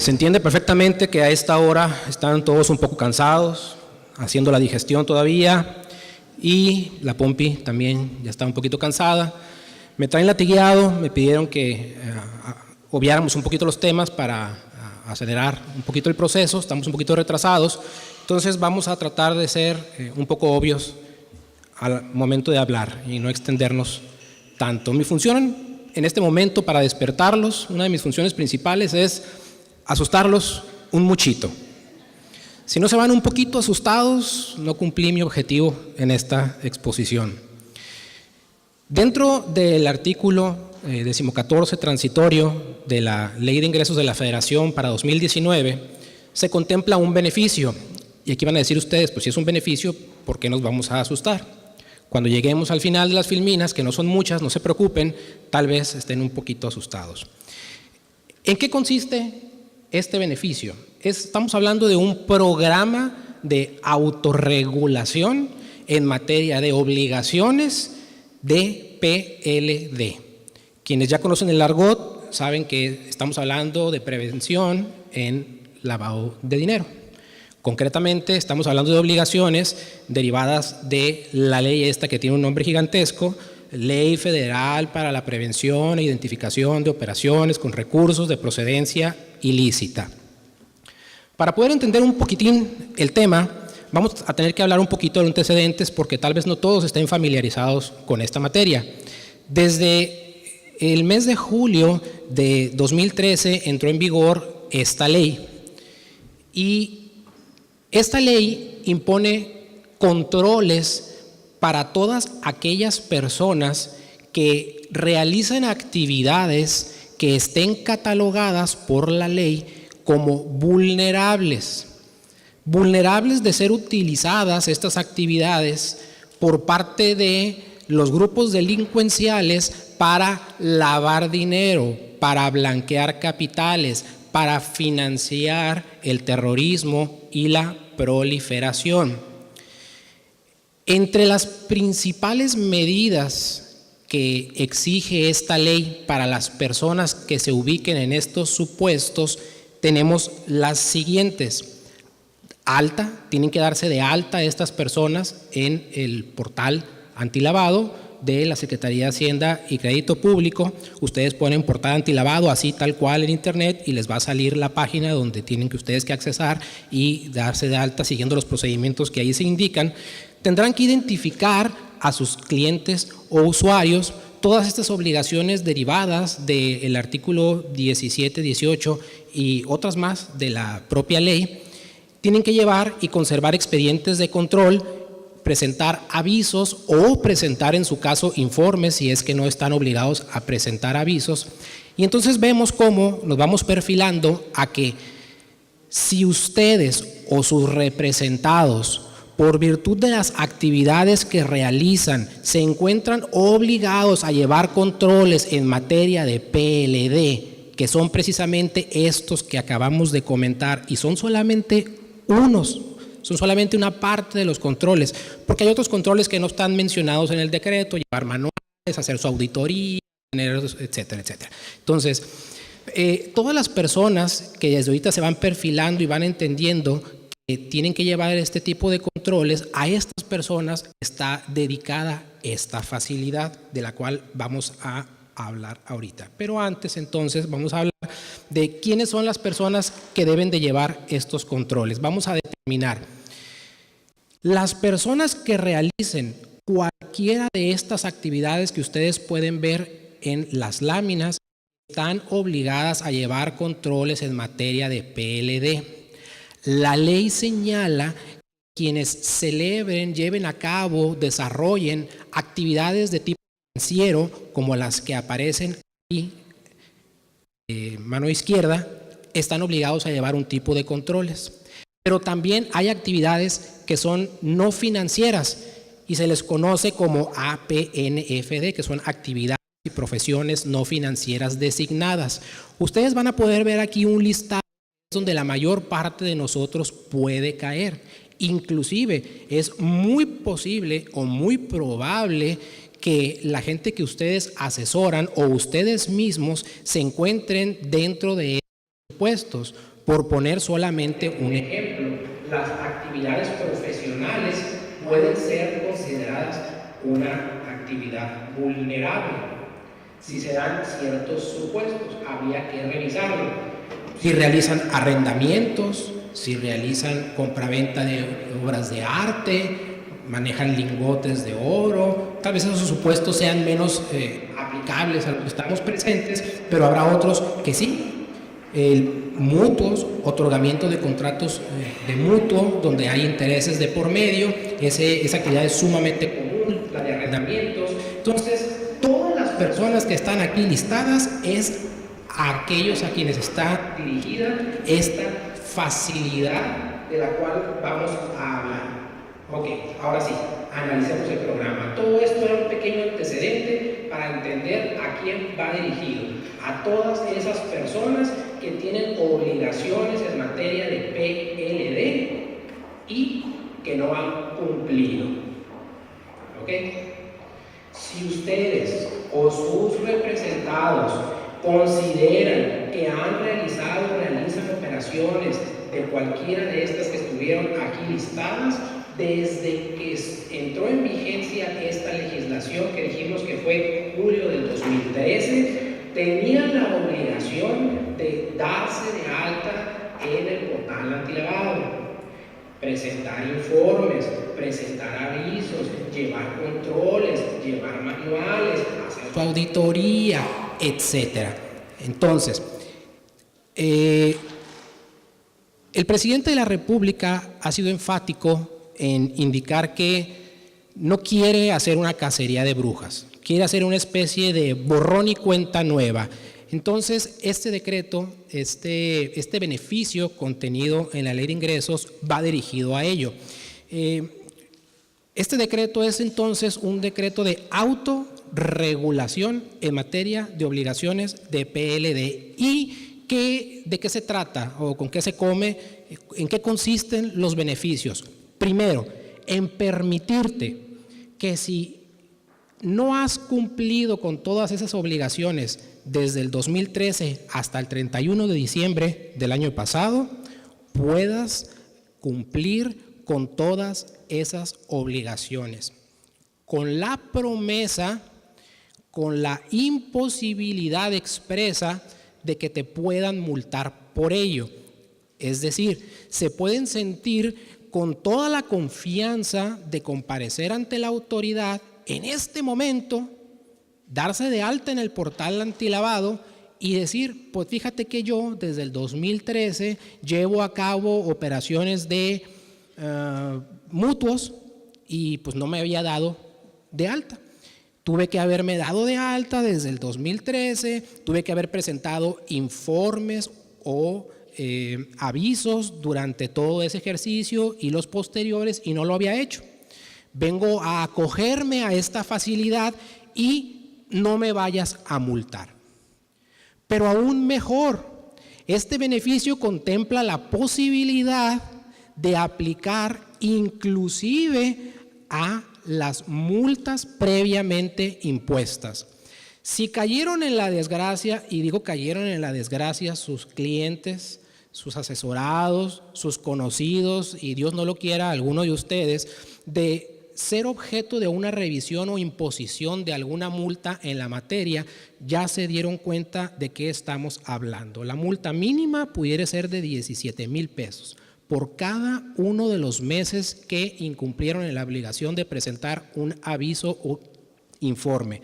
Se entiende perfectamente que a esta hora están todos un poco cansados, haciendo la digestión todavía, y la Pompi también ya está un poquito cansada. Me traen latigueado, me pidieron que obviáramos un poquito los temas para acelerar un poquito el proceso, estamos un poquito retrasados, entonces vamos a tratar de ser un poco obvios al momento de hablar y no extendernos tanto. Mi función en este momento para despertarlos, una de mis funciones principales es asustarlos un muchito. Si no se van un poquito asustados, no cumplí mi objetivo en esta exposición. Dentro del artículo 14 transitorio de la Ley de Ingresos de la Federación para 2019, se contempla un beneficio. Y aquí van a decir ustedes, pues si es un beneficio, ¿por qué nos vamos a asustar? Cuando lleguemos al final de las filminas, que no son muchas, no se preocupen, tal vez estén un poquito asustados. ¿En qué consiste este beneficio? Estamos hablando de un programa de autorregulación en materia de obligaciones de PLD. Quienes ya conocen el argot saben que estamos hablando de prevención en lavado de dinero. Concretamente estamos hablando de obligaciones derivadas de la ley esta que tiene un nombre gigantesco, Ley Federal para la Prevención e Identificación de Operaciones con Recursos de Procedencia Ilícita. Para poder entender un poquitín el tema, vamos a tener que hablar un poquito de antecedentes porque tal vez no todos estén familiarizados con esta materia. Desde el mes de julio de 2013 entró en vigor esta ley y esta ley impone controles para todas aquellas personas que realicen actividades que estén catalogadas por la ley como vulnerables. Vulnerables de ser utilizadas estas actividades por parte de los grupos delincuenciales para lavar dinero, para blanquear capitales, para financiar el terrorismo y la proliferación. Entre las principales medidas que exige esta ley para las personas que se ubiquen en estos supuestos, tenemos las siguientes. Tienen que darse de alta estas personas en el portal antilavado de la Secretaría de Hacienda y Crédito Público. Ustedes ponen portal antilavado así tal cual en internet y les va a salir la página donde tienen que ustedes que accesar y darse de alta siguiendo los procedimientos que ahí se indican. Tendrán que identificar a sus clientes o usuarios todas estas obligaciones derivadas del artículo 17, 18 y otras más de la propia ley. Tienen que llevar y conservar expedientes de control, presentar avisos o presentar en su caso informes si es que no están obligados a presentar avisos. Y entonces vemos cómo nos vamos perfilando a que si ustedes o sus representados, por virtud de las actividades que realizan, se encuentran obligados a llevar controles en materia de PLD, que son precisamente estos que acabamos de comentar y son solamente son solamente una parte de los controles, porque hay otros controles que no están mencionados en el decreto, llevar manuales, hacer su auditoría, etcétera, etcétera. Entonces, todas las personas que desde ahorita se van perfilando y van entendiendo que tienen que llevar este tipo de controles, a estas personas está dedicada esta facilidad de la cual vamos a hablar ahorita. Pero antes entonces vamos a hablar de quiénes son las personas que deben de llevar estos controles. Vamos a determinar las personas que realicen cualquiera de estas actividades que ustedes pueden ver en las láminas están obligadas a llevar controles en materia de PLD. La ley señala que quienes celebren, lleven a cabo, desarrollen actividades de tipo financiero como las que aparecen aquí, mano izquierda, están obligados a llevar un tipo de controles. Pero también hay actividades que son no financieras y se les conoce como APNFD, que son actividades y profesiones no financieras designadas. Ustedes van a poder ver aquí un listado donde la mayor parte de nosotros puede caer. Inclusive es muy posible o muy probable que la gente que ustedes asesoran o ustedes mismos se encuentren dentro de estos puestos. Por poner solamente un ejemplo, las actividades profesionales pueden ser consideradas una actividad vulnerable. Si se dan ciertos supuestos, habría que revisarlo. Si realizan arrendamientos, si realizan compraventa de obras de arte, manejan lingotes de oro, tal vez esos supuestos sean menos aplicables a lo que estamos presentes, pero habrá otros que sí. Mutuos, otorgamiento de contratos de mutuo, donde hay intereses de por medio, esa actividad es sumamente común, la de arrendamientos. Entonces, todas las personas que están aquí listadas es a aquellos a quienes está dirigida esta facilidad de la cual vamos a hablar. Ok, ahora sí, analicemos el programa. Todo esto era un pequeño antecedente para entender a quién va dirigido. A todas esas personas que tienen obligaciones en materia de PLD y que no han cumplido. ¿Ok? Si ustedes o sus representados consideran que han realizado o realizan operaciones de cualquiera de estas que estuvieron aquí listadas, desde que entró en vigencia esta legislación que dijimos que fue julio del 2013, tenían la obligación de darse de alta en el portal antilavado, presentar informes, presentar avisos, llevar controles, llevar manuales, hacer su auditoría, etc. Entonces, el presidente de la República ha sido enfático en indicar que no quiere hacer una cacería de brujas, quiere hacer una especie de borrón y cuenta nueva. Entonces, este decreto, este beneficio contenido en la Ley de Ingresos va dirigido a ello. Este decreto es entonces un decreto de autorregulación en materia de obligaciones de PLD. ¿Y de qué se trata o con qué se come? ¿En qué consisten los beneficios? Primero, en permitirte que si no has cumplido con todas esas obligaciones desde el 2013 hasta el 31 de diciembre del año pasado, puedas cumplir con todas esas obligaciones, con la promesa, con la imposibilidad expresa de que te puedan multar por ello. Es decir, se pueden sentir con toda la confianza de comparecer ante la autoridad en este momento, darse de alta en el portal antilavado y decir, pues fíjate que yo desde el 2013 llevo a cabo operaciones de mutuos y pues no me había dado de alta. Tuve que haberme dado de alta desde el 2013, tuve que haber presentado informes o avisos durante todo ese ejercicio y los posteriores y no lo había hecho. Vengo a acogerme a esta facilidad y no me vayas a multar. Pero aún mejor, este beneficio contempla la posibilidad de aplicar inclusive a las multas previamente impuestas. Si cayeron en la desgracia, y digo cayeron en la desgracia sus clientes, sus asesorados, sus conocidos, y Dios no lo quiera, alguno de ustedes, de ser objeto de una revisión o imposición de alguna multa en la materia, ya se dieron cuenta de qué estamos hablando. La multa mínima pudiera ser de 17,000 pesos por cada uno de los meses que incumplieron en la obligación de presentar un aviso o informe,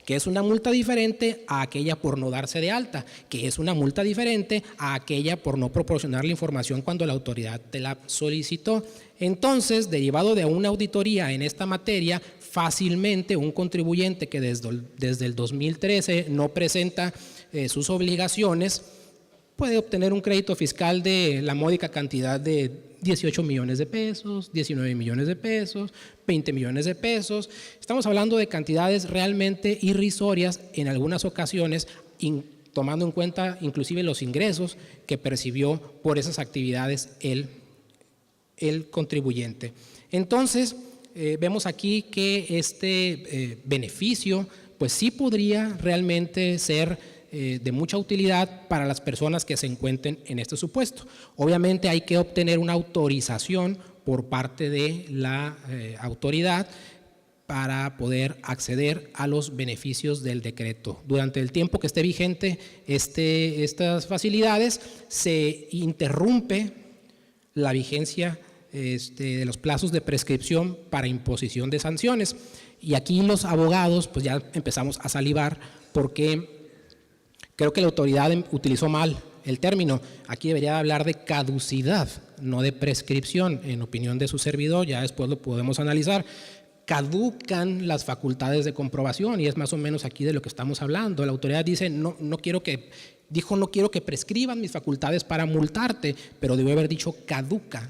que es una multa diferente a aquella por no darse de alta, que es una multa diferente a aquella por no proporcionar la información cuando la autoridad te la solicitó. Entonces, derivado de una auditoría en esta materia, fácilmente un contribuyente que desde el 2013 no presenta sus obligaciones puede obtener un crédito fiscal de la módica cantidad de 18 millones de pesos, 19 millones de pesos, 20 millones de pesos. Estamos hablando de cantidades realmente irrisorias en algunas ocasiones, tomando en cuenta inclusive los ingresos que percibió por esas actividades el contribuyente. Entonces, vemos aquí que este beneficio, pues sí podría realmente ser de mucha utilidad para las personas que se encuentren en este supuesto. Obviamente hay que obtener una autorización por parte de la autoridad para poder acceder a los beneficios del decreto. Durante el tiempo que esté vigente estas facilidades, se interrumpe la vigencia de los plazos de prescripción para imposición de sanciones. Y aquí los abogados pues ya empezamos a salivar porque creo que la autoridad utilizó mal el término. Aquí debería hablar de caducidad, no de prescripción, en opinión de su servidor, ya después lo podemos analizar. Caducan las facultades de comprobación y es más o menos aquí de lo que estamos hablando. La autoridad dice, no quiero que prescriban mis facultades para multarte, pero debió haber dicho caduca,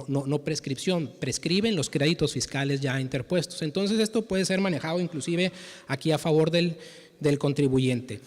no prescripción, prescriben los créditos fiscales ya interpuestos. Entonces esto puede ser manejado inclusive aquí a favor del contribuyente.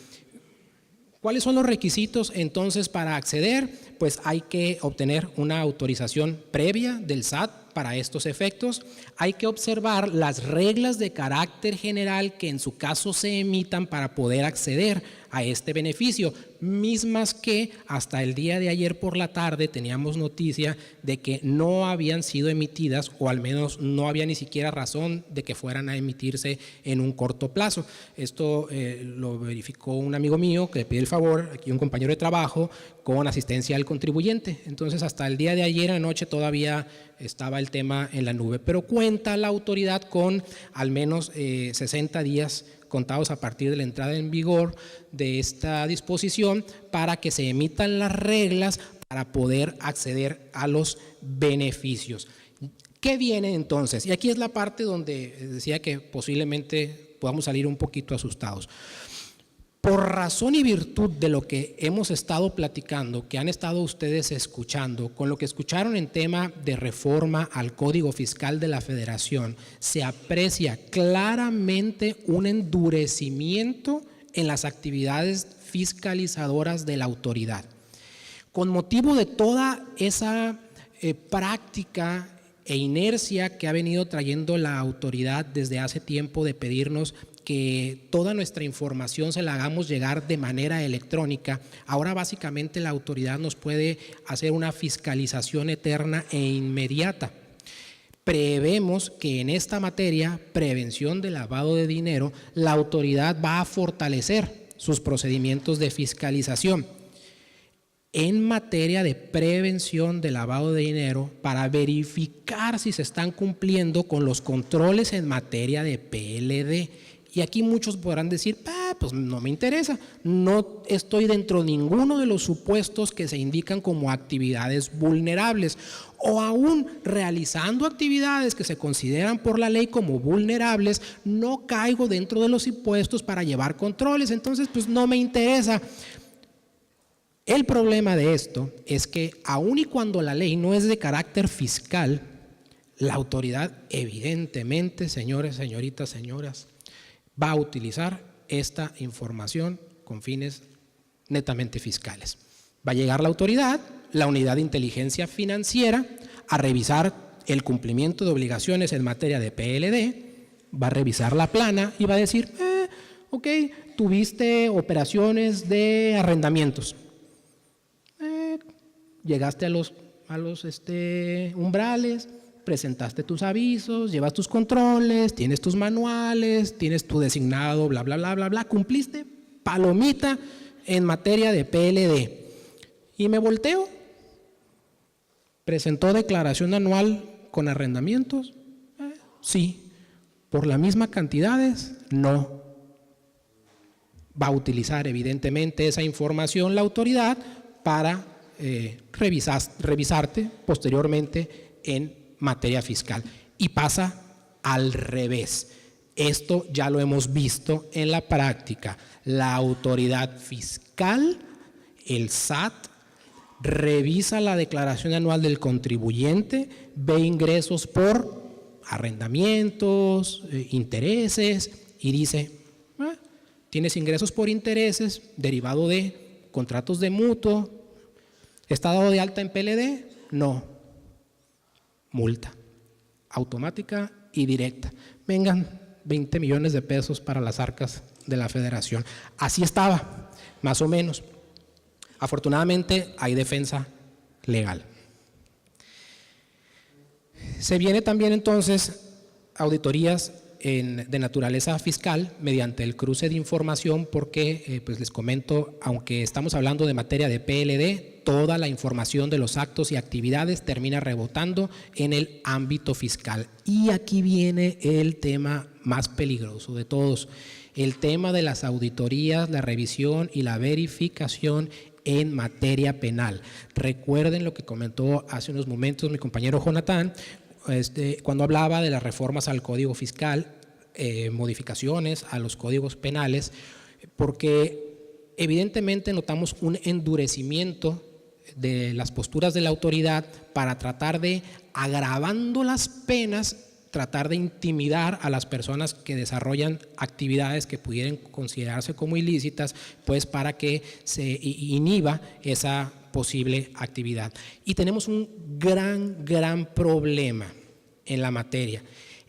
¿Cuáles son los requisitos entonces para acceder? Pues hay que obtener una autorización previa del SAT para estos efectos. Hay que observar las reglas de carácter general que en su caso se emitan para poder acceder a este beneficio, mismas que hasta el día de ayer por la tarde teníamos noticia de que no habían sido emitidas, o al menos no había ni siquiera razón de que fueran a emitirse en un corto plazo. Esto lo verificó un amigo mío que le pide el favor, aquí un compañero de trabajo, con asistencia del contribuyente. Entonces hasta el día de ayer anoche todavía estaba el tema en la nube, pero cuenta la autoridad con al menos 60 días contados a partir de la entrada en vigor de esta disposición para que se emitan las reglas para poder acceder a los beneficios. ¿Qué viene entonces? Y aquí es la parte donde decía que posiblemente podamos salir un poquito asustados. Por razón y virtud de lo que hemos estado platicando, que han estado ustedes escuchando, con lo que escucharon en tema de reforma al Código Fiscal de la Federación, se aprecia claramente un endurecimiento en las actividades fiscalizadoras de la autoridad. Con motivo de toda esa práctica e inercia que ha venido trayendo la autoridad desde hace tiempo de pedirnos que toda nuestra información se la hagamos llegar de manera electrónica, ahora básicamente la autoridad nos puede hacer una fiscalización eterna e inmediata. Prevemos que en esta materia, prevención de lavado de dinero, la autoridad va a fortalecer sus procedimientos de fiscalización en materia de prevención de lavado de dinero para verificar si se están cumpliendo con los controles en materia de PLD. Y aquí muchos podrán decir, pues no me interesa, no estoy dentro de ninguno de los supuestos que se indican como actividades vulnerables, o aún realizando actividades que se consideran por la ley como vulnerables, no caigo dentro de los supuestos para llevar controles, entonces pues no me interesa. El problema de esto es que aun y cuando la ley no es de carácter fiscal, la autoridad evidentemente, señores, señoritas, señoras, va a utilizar esta información con fines netamente fiscales. Va a llegar la autoridad, la unidad de inteligencia financiera, a revisar el cumplimiento de obligaciones en materia de PLD, va a revisar la plana y va a decir, ok, tuviste operaciones de arrendamientos, llegaste a los umbrales, presentaste tus avisos, llevas tus controles, tienes tus manuales, tienes tu designado, bla, bla, bla, bla, bla, cumpliste, palomita en materia de PLD. Y me volteo, presentó declaración anual con arrendamientos, sí, por las mismas cantidades, no. Va a utilizar evidentemente esa información la autoridad para revisarte posteriormente en materia fiscal. Y pasa al revés. Esto ya lo hemos visto en la práctica. La autoridad fiscal, el SAT, revisa la declaración anual del contribuyente, ve ingresos por arrendamientos, intereses y dice, tienes ingresos por intereses derivado de contratos de mutuo, ¿está dado de alta en PLD? No. Multa automática y directa. Vengan 20 millones de pesos para las arcas de la Federación. Así estaba, más o menos. Afortunadamente hay defensa legal. Se viene también entonces auditorías de naturaleza fiscal mediante el cruce de información porque, pues les comento, aunque estamos hablando de materia de PLD, toda la información de los actos y actividades termina rebotando en el ámbito fiscal. Y aquí viene el tema más peligroso de todos, el tema de las auditorías, la revisión y la verificación en materia penal. Recuerden lo que comentó hace unos momentos mi compañero Jonathan, cuando hablaba de las reformas al Código Fiscal, modificaciones a los códigos penales, porque evidentemente notamos un endurecimiento de las posturas de la autoridad para tratar de, agravando las penas, tratar de intimidar a las personas que desarrollan actividades que pudieran considerarse como ilícitas, pues para que se inhiba esa posible actividad. Y tenemos un gran problema en la materia.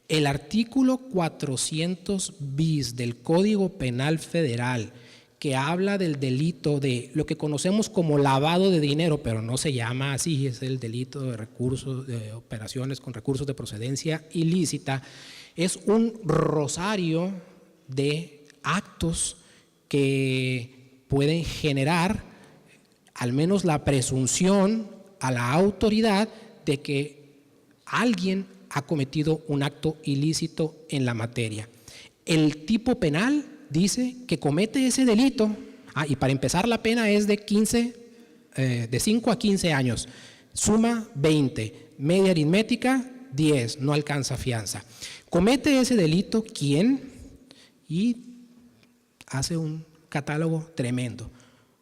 El artículo 400 bis del Código Penal Federal, que habla del delito de lo que conocemos como lavado de dinero, pero no se llama así, es el delito de recursos, de operaciones con recursos de procedencia ilícita, es un rosario de actos que pueden generar al menos la presunción a la autoridad de que alguien ha cometido un acto ilícito en la materia. El tipo penal dice que comete ese delito, y para empezar la pena es de 5 a 15 años, suma 20, media aritmética 10, no alcanza fianza. Comete ese delito, ¿quién? Y hace un catálogo tremendo.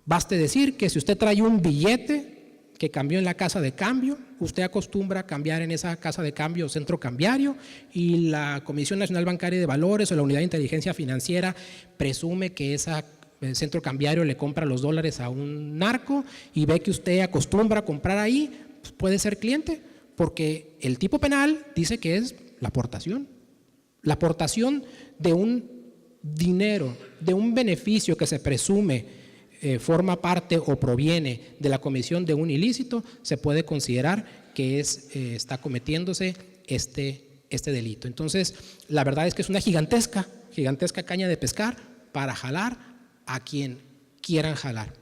Baste decir que si usted trae un billete que cambió en la casa de cambio, usted acostumbra a cambiar en esa casa de cambio o centro cambiario y la Comisión Nacional Bancaria de Valores o la Unidad de Inteligencia Financiera presume que ese centro cambiario le compra los dólares a un narco y ve que usted acostumbra a comprar ahí, pues puede ser cliente, porque el tipo penal dice que es la aportación. La aportación de un dinero, de un beneficio que se presume forma parte o proviene de la comisión de un ilícito, se puede considerar que está cometiéndose este delito. Entonces, la verdad es que es una gigantesca caña de pescar para jalar a quien quieran jalar.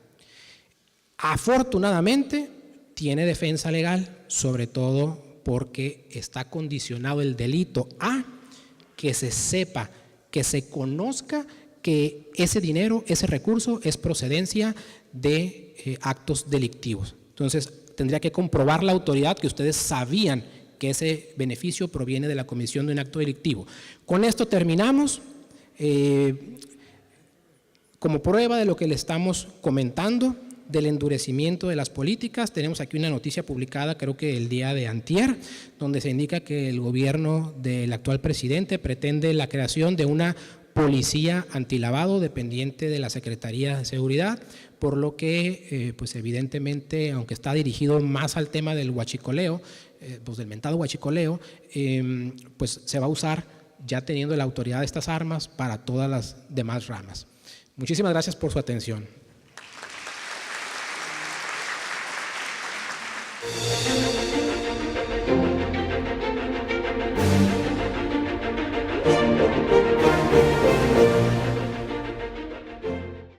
Afortunadamente, tiene defensa legal, sobre todo porque está condicionado el delito a que se sepa, que se conozca que ese dinero, ese recurso es procedencia de actos delictivos. Entonces, tendría que comprobar la autoridad que ustedes sabían que ese beneficio proviene de la comisión de un acto delictivo. Con esto terminamos. Como prueba de lo que le estamos comentando, del endurecimiento de las políticas, tenemos aquí una noticia publicada, creo que el día de antier, donde se indica que el gobierno del actual presidente pretende la creación de una policía antilavado dependiente de la Secretaría de Seguridad, por lo que pues evidentemente, aunque está dirigido más al tema del huachicoleo, pues del mentado huachicoleo, pues se va a usar, ya teniendo la autoridad de estas armas, para todas las demás ramas. Muchísimas gracias por su atención.